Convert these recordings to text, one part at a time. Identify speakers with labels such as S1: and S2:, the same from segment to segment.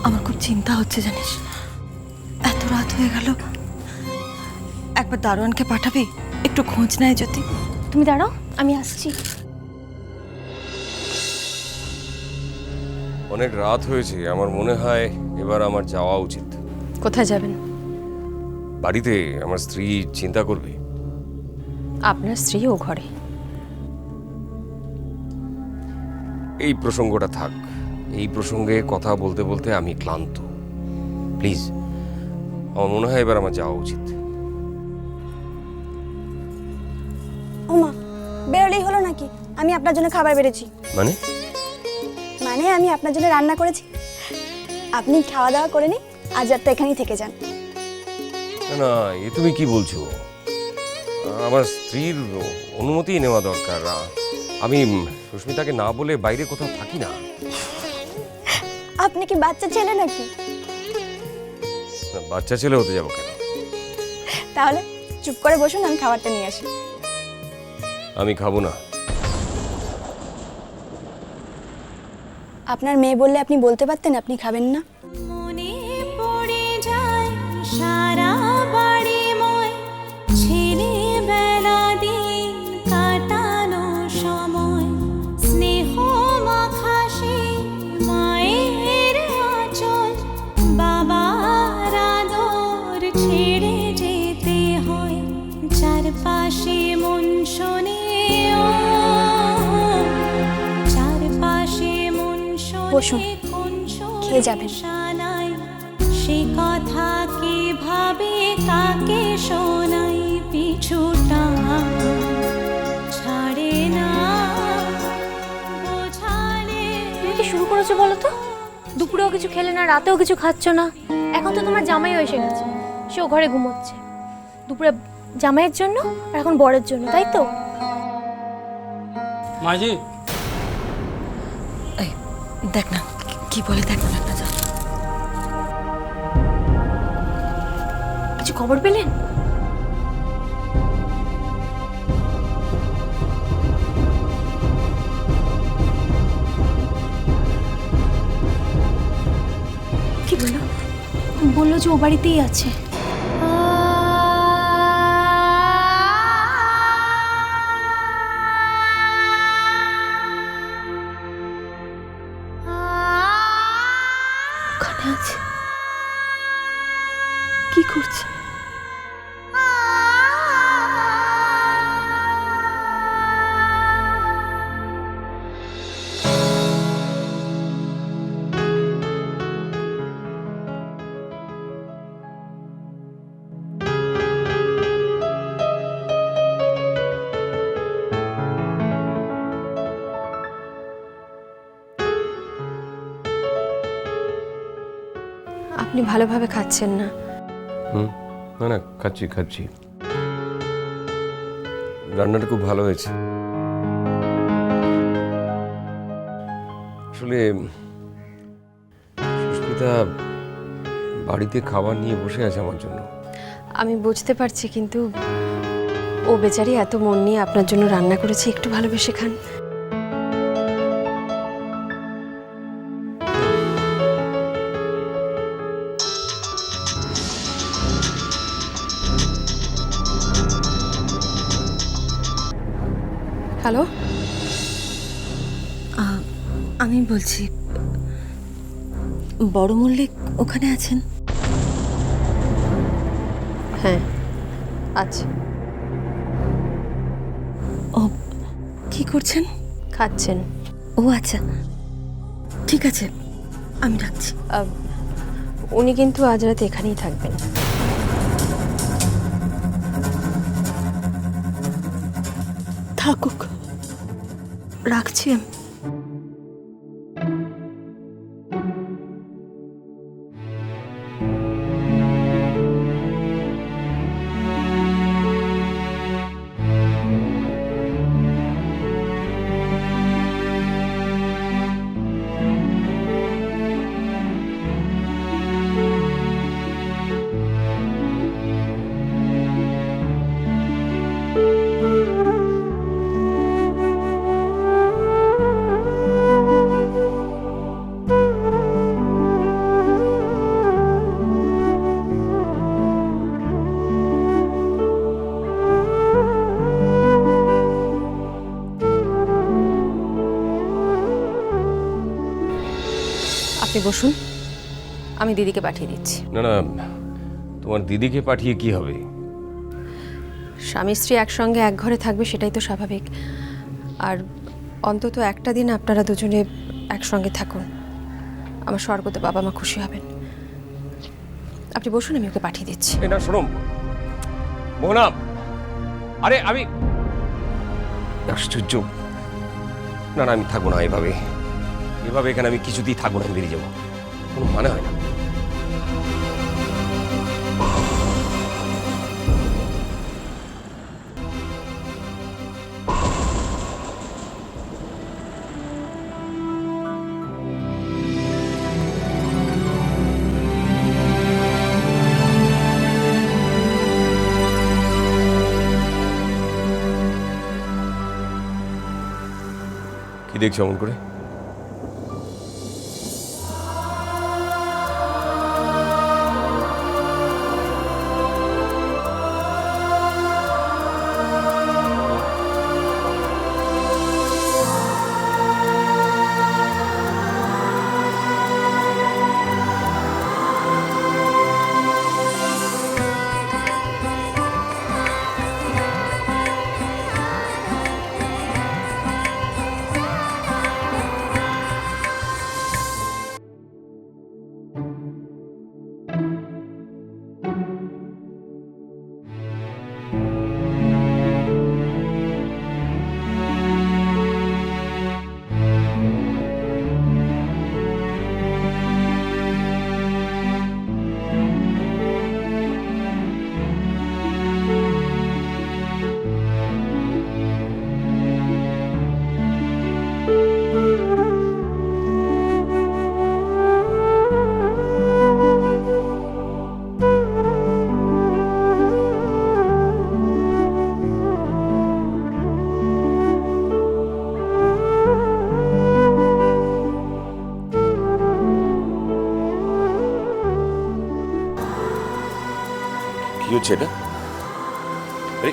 S1: আমার খুব চিন্তা হচ্ছে জানিস, এত রাত হয়ে গেল। একবার দারোয়ানকে পাঠাবি, একটু খোঁজ নেয় যদি।
S2: তুমি দাঁড়াও, আমি আসছি।
S3: অনেক রাত হয়েছে, আমার মনে হয় এবার আমার যাওয়া উচিত।
S2: কোথায় যাবেন?
S3: বাড়িতে আমার স্ত্রী চিন্তা করবে।
S2: আপনার স্ত্রী ও ঘরে।
S3: এই প্রসঙ্গটা থাক, এই প্রসঙ্গে কথা বলতে বলতে আমি ক্লান্ত। প্লিজ, আমার মনে হয় এবার আমার যাওয়া উচিত।
S4: ওমা, বেরোলেই হলো নাকি? আমি আপনার জন্য খাবার বেড়েছি।
S3: মানে?
S4: মানে আমি আপনার জন্য রান্না করেছি, আপনি খাওয়া দাওয়া করে নিন, আজ রাতটা এখানেই থেকে যান।
S3: না না, এ তুমি কি বলছো? আমার স্ত্রীর অনুমতি নেওয়া দরকার। আমি সুস্মিতাকে না বলে বাইরে কোথাও থাকি না।
S4: আপনি কি বাচ্চা ছেলে নাকি?
S3: না, বাচ্চা ছেলে হতে যাবো কেন?
S4: তাহলে চুপ করে বসুন, আমি খাবারটা নিয়ে আসি।
S3: আমি খাবো না।
S4: আপনার মেয়ে বললে আপনি বলতে পারতেন আপনি খাবেন না।
S5: মনে পড়ে যায় সারা বাড়িময় ছেলেবেলা দিন কাটানো সময়, স্নেহ মাখাসে মায়ের আঁচল, বাবার আদর ছেড়ে যেতে হয়, চারপাশে মন শোনে ও, চারপাশে মন
S4: বসুন,
S5: শোনে
S4: খেয়ে যাবেন।
S5: সে কথা কি ভাবে কাকে শোনাই, পিছুটা ছাড়ে না বোঝালে।
S2: তুমি কি শুরু করেছো বলো তো? দুপুরেও কিছু খেলে না, রাতেও কিছু খাচ্ছ না। এখন তো তোমার জামাইও এসে গেছে, সেও ঘরে ঘুমোচ্ছে। দুপুরে জামাইয়ের জন্য আর এখন বরের জন্য, তাই তো?
S6: মাঝি,
S1: এই দেখ না কি বলে, দেখ না একটা যা।
S2: কিছু খবর পেলেন?
S1: কি বললো?
S2: বললো যে ও বাড়িতেই আছে।
S1: ওখানে আছে? কি করছে?
S2: আপনি ভালোভাবে খাচ্ছেন না।
S3: না না, খাচ্ছি খাচ্ছি। রান্নাটা খুব ভালো হয়েছে। আসলে সুস্মিতা বাড়িতে খাবার নিয়ে বসে আছে আমার জন্য।
S2: আমি বুঝতে পারছি, কিন্তু ও বেচারি এত মন নিয়ে আপনার জন্য রান্না করেছে, একটু ভালোবেসে খান। হ্যালো,
S1: আমি বলছি, বড় মল্লিক ওখানে আছেন?
S2: হ্যাঁ আছে।
S1: ও কি করছেন?
S2: খাচ্ছেন।
S1: ও আচ্ছা, ঠিক আছে, আমি রাখছি।
S2: উনি কিন্তু আজ রাতে এখানেই থাকবেন।
S1: থাকুক, রাখছি আমি। বসুন, আমি দিদিকে পাঠিয়ে দিচ্ছি।
S3: না না, তোমার দিদিকে পাঠিয়ে কি হবে?
S1: স্বামী স্ত্রী একসঙ্গে এক ঘরে থাকবে, সেটাই তো স্বাভাবিক। আর অন্তত একটা দিন আপনারা দুজনে একসঙ্গে থাকুন, আমার স্বর্গতে বাবা মা খুশি হবেন। আপনি বসুন, আমি ওকে পাঠিয়ে দিচ্ছি।
S3: এই না, শোনো মোহনা, আরে আমি আশ্চর্য। না না, আমি থাকবো না এভাবে। এভাবে এখানে আমি কিছুতেই থাকবো না, আমি বেরিয়ে যাবো, কোনো মানে হয় না। কি দেখছো অমন করে? কি হচ্ছে এটা? আরে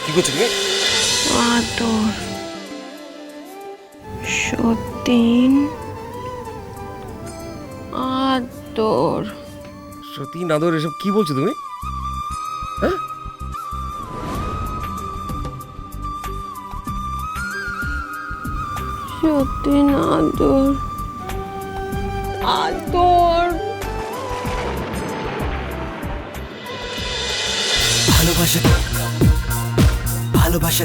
S3: কি করছো তুমি?
S1: আদর, সতীন, আদর।
S3: সত্যি নাদর, এসব কি বলছো তুমি? হ্যাঁ,
S1: সতীন, আদর, আদর।
S6: ভালোবাসা ভালোবাসা